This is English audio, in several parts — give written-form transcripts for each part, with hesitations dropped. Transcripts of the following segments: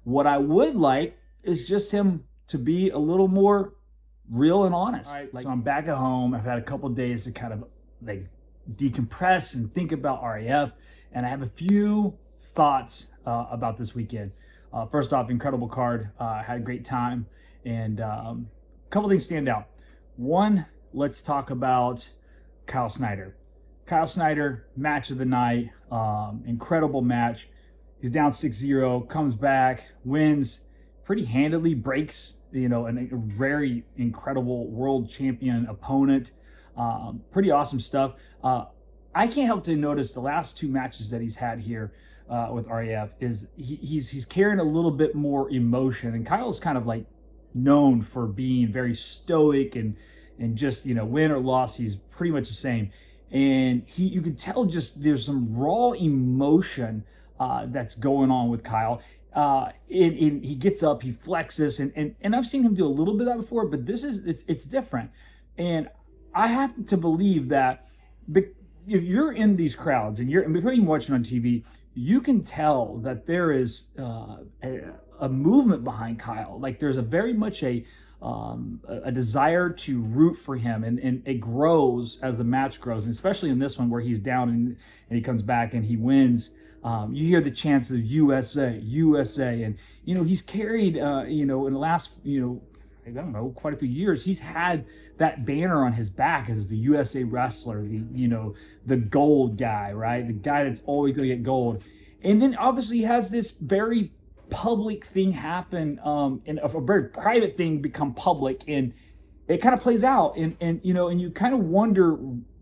What I would like is just him to be a little more real and honest. Right, so I'm back at home. I've had a couple of days to kind of like decompress and think about RAF, and I have a few thoughts about this weekend. First off, incredible card. Had a great time, and a couple things stand out. One, let's talk about Kyle Snyder. Kyle Snyder, match of the night, incredible match. He's down 6-0, comes back, wins pretty handily, breaks, a very incredible world champion opponent. Pretty awesome stuff. I can't help to notice the last two matches that he's had here with RAF is he's carrying a little bit more emotion, and Kyle's kind of like known for being very stoic and just win or loss, he's pretty much the same. And you can tell just there's some raw emotion that's going on with Kyle. And he gets up, he flexes, and I've seen him do a little bit of that before, but it's different. And I have to believe that if you're in these crowds and before you watching on TV, you can tell that there is a movement behind Kyle. Like there's a very much a desire to root for him, and it grows as the match grows, and especially in this one where he's down and he comes back and he wins. You hear the chants of USA, USA, and he's carried in the last I don't know, quite a few years, he's had that banner on his back as the USA wrestler, the gold guy, right? The guy that's always going to get gold. And then obviously he has this very public thing happen, and a very private thing become public, and it kind of plays out. And you kind of wonder,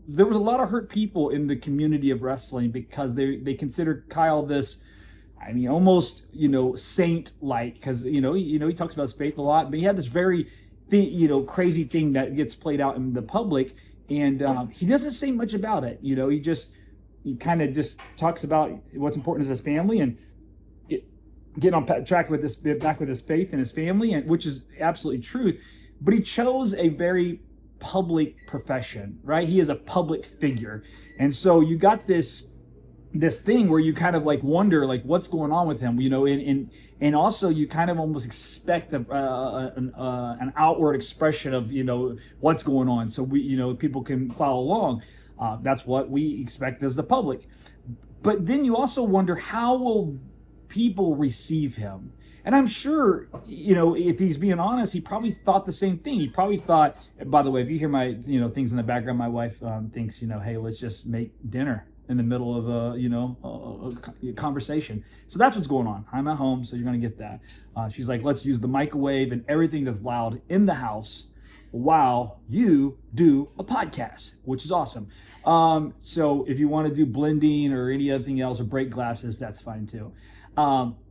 there was a lot of hurt people in the community of wrestling because they considered Kyle this, almost, saint-like, because, he talks about his faith a lot, but he had this very, crazy thing that gets played out in the public, and he doesn't say much about it. He kind of just talks about what's important is his family and getting on track with back with his faith and his family, and which is absolutely true. But he chose a very public profession, right? He is a public figure, and so you got this thing where you kind of like wonder like what's going on with him, and also you kind of almost expect an outward expression of what's going on, so people can follow along. That's what we expect as the public. But then you also wonder, how will people receive him? And I'm sure, if he's being honest, he probably thought the same thing. He probably thought, by the way, if you hear my, things in the background, my wife thinks, hey, let's just make dinner in the middle of a conversation. So that's what's going on. I'm at home, so you're going to get that. She's like, let's use the microwave and everything that's loud in the house while you do a podcast, which is awesome. So if you want to do blending or any other thing else or break glasses, that's fine too.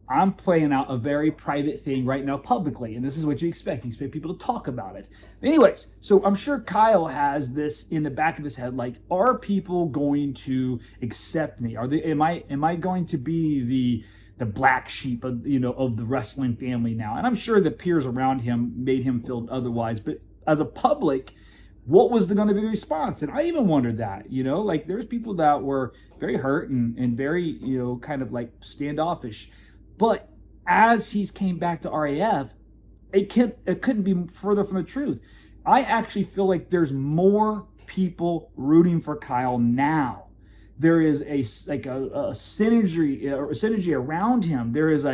I'm playing out a very private thing right now publicly, and this is what you expect. You expect people to talk about it. Anyways, so I'm sure Kyle has this in the back of his head, like, are people going to accept me? Am I going to be the black sheep of the wrestling family now? And I'm sure the peers around him made him feel otherwise, but as a public, what was going to be the response? And I even wondered that, like there's people that were very hurt and very, kind of like standoffish. But as he's came back to RAF, it couldn't be further from the truth. I actually feel like there's more people rooting for Kyle now. There is a synergy around him. There is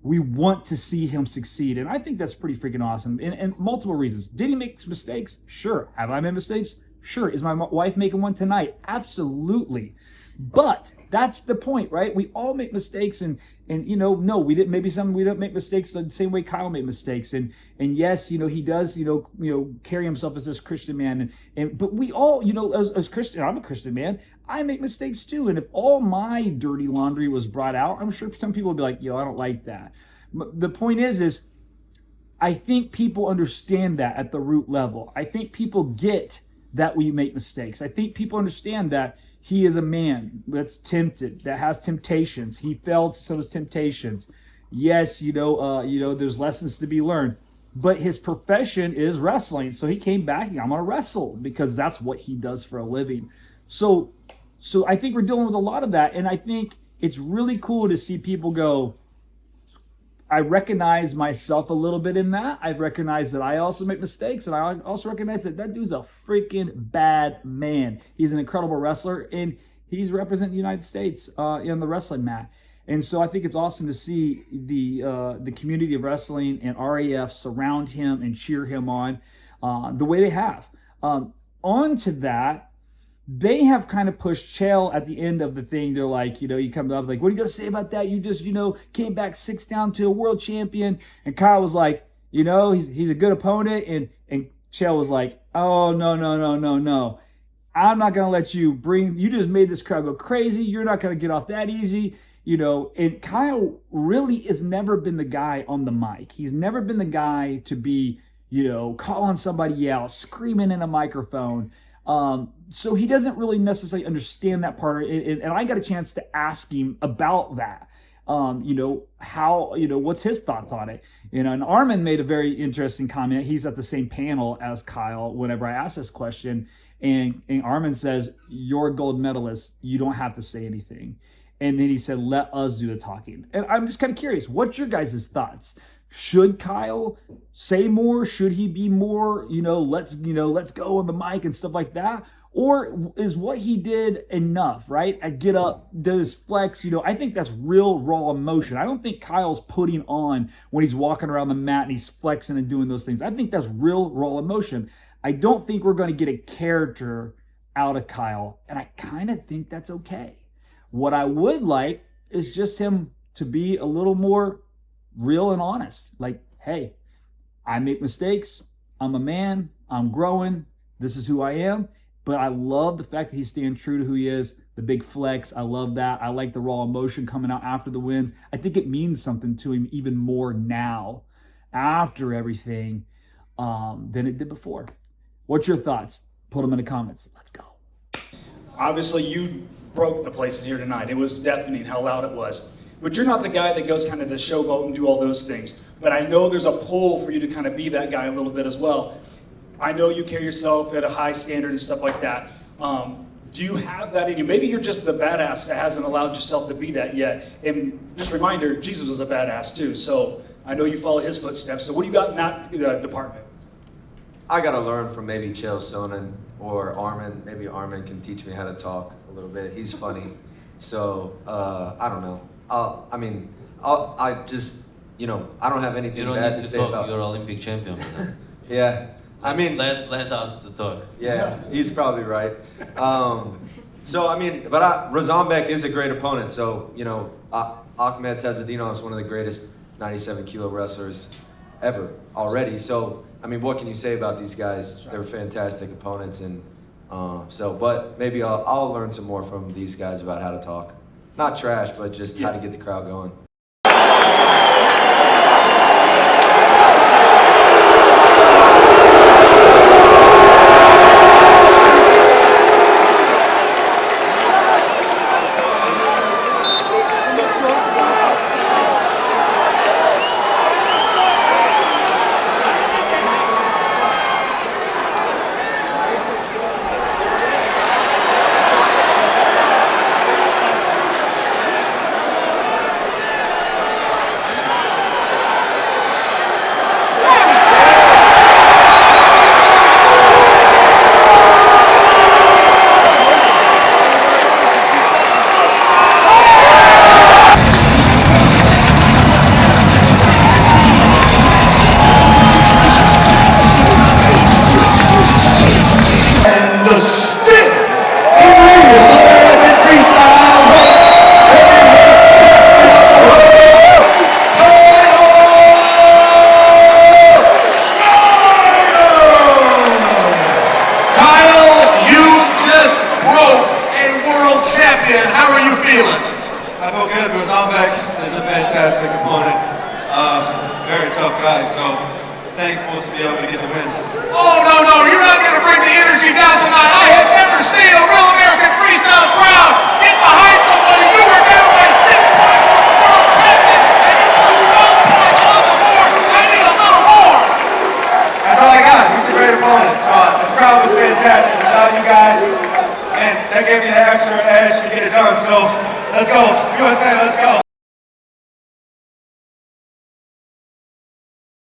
we want to see him succeed. And I think that's pretty freaking awesome. And multiple reasons. Did he make mistakes? Sure. Have I made mistakes? Sure. Is my wife making one tonight? Absolutely. But that's the point, right? We all make mistakes, and no, we didn't. Maybe we don't make mistakes the same way Kyle made mistakes, and yes, he does, carry himself as this Christian man, but we all, as Christian, I'm a Christian man. I make mistakes too, and if all my dirty laundry was brought out, I'm sure some people would be like, I don't like that. The point is I think people understand that at the root level. I think people get that we make mistakes. I think people understand that he is a man that's tempted, that has temptations. He fell to some of his temptations. Yes, there's lessons to be learned, but his profession is wrestling. So he came back, I'm going to wrestle because that's what he does for a living. So I think we're dealing with a lot of that. And I think it's really cool to see people go, I recognize myself a little bit in that. I recognize that I also make mistakes, and I also recognize that dude's a freaking bad man. He's an incredible wrestler, and he's representing the United States in the wrestling mat. And so I think it's awesome to see the community of wrestling and RAF surround him and cheer him on the way they have. On to that, they have kind of pushed Chael at the end of the thing. They're like, you come up like, what are you going to say about that? You just, came back 6 down to a world champion. And Kyle was like, he's a good opponent. And Chael was like, oh, no. I'm not going to let you you just made this crowd go crazy. You're not going to get off that easy. And Kyle really has never been the guy on the mic. He's never been the guy to be, calling somebody out, screaming in a microphone. So he doesn't really necessarily understand that part. And I got a chance to ask him about that. What's his thoughts on it? And Armin made a very interesting comment. He's at the same panel as Kyle whenever I asked this question. And Armin says, you're a gold medalist. You don't have to say anything. And then he said, let us do the talking. And I'm just kind of curious, what's your guys' thoughts? Should Kyle say more? Should he be more, let's go on the mic and stuff like that? Or is what he did enough, right? I get up, does flex, I think that's real raw emotion. I don't think Kyle's putting on when he's walking around the mat and he's flexing and doing those things. I think that's real raw emotion. I don't think we're going to get a character out of Kyle, and I kind of think that's okay. What I would like is just him to be a little more real and honest. Like, hey, I make mistakes. I'm a man. I'm growing. This is who I am. But I love the fact that he's staying true to who he is. The big flex. I love that. I like the raw emotion coming out after the wins. I think it means something to him even more now after everything than it did before. What's your thoughts? Put them in the comments. Let's go. Obviously, you broke the place in here tonight. It was deafening how loud it was. But you're not the guy that goes kind of the showboat and do all those things. But I know there's a pull for you to kind of be that guy a little bit as well. I know you carry yourself at a high standard and stuff like that. Do you have that in you? Maybe you're just the badass that hasn't allowed yourself to be that yet. And just a reminder, Jesus was a badass too. So I know you follow his footsteps. So what do you got in that department? I got to learn from maybe Chael Sonnen or Armin. Maybe Armin can teach me how to talk a little bit. He's funny. So I don't know. I just, I don't have anything bad to say about. You're Olympic champion. Yeah. Let us to talk. Yeah, he's probably right. Rozambek is a great opponent. So, Ahmed Tezadino is one of the greatest 97-kilo wrestlers ever already. So, what can you say about these guys? They're fantastic opponents, and but maybe I'll learn some more from these guys about how to talk. Not trash, but just how to get the crowd going. Rozambek is a fantastic opponent. Very tough guy, so thankful to be able to get the win. Oh, no, you're not going to bring the energy down tonight. I have never seen a real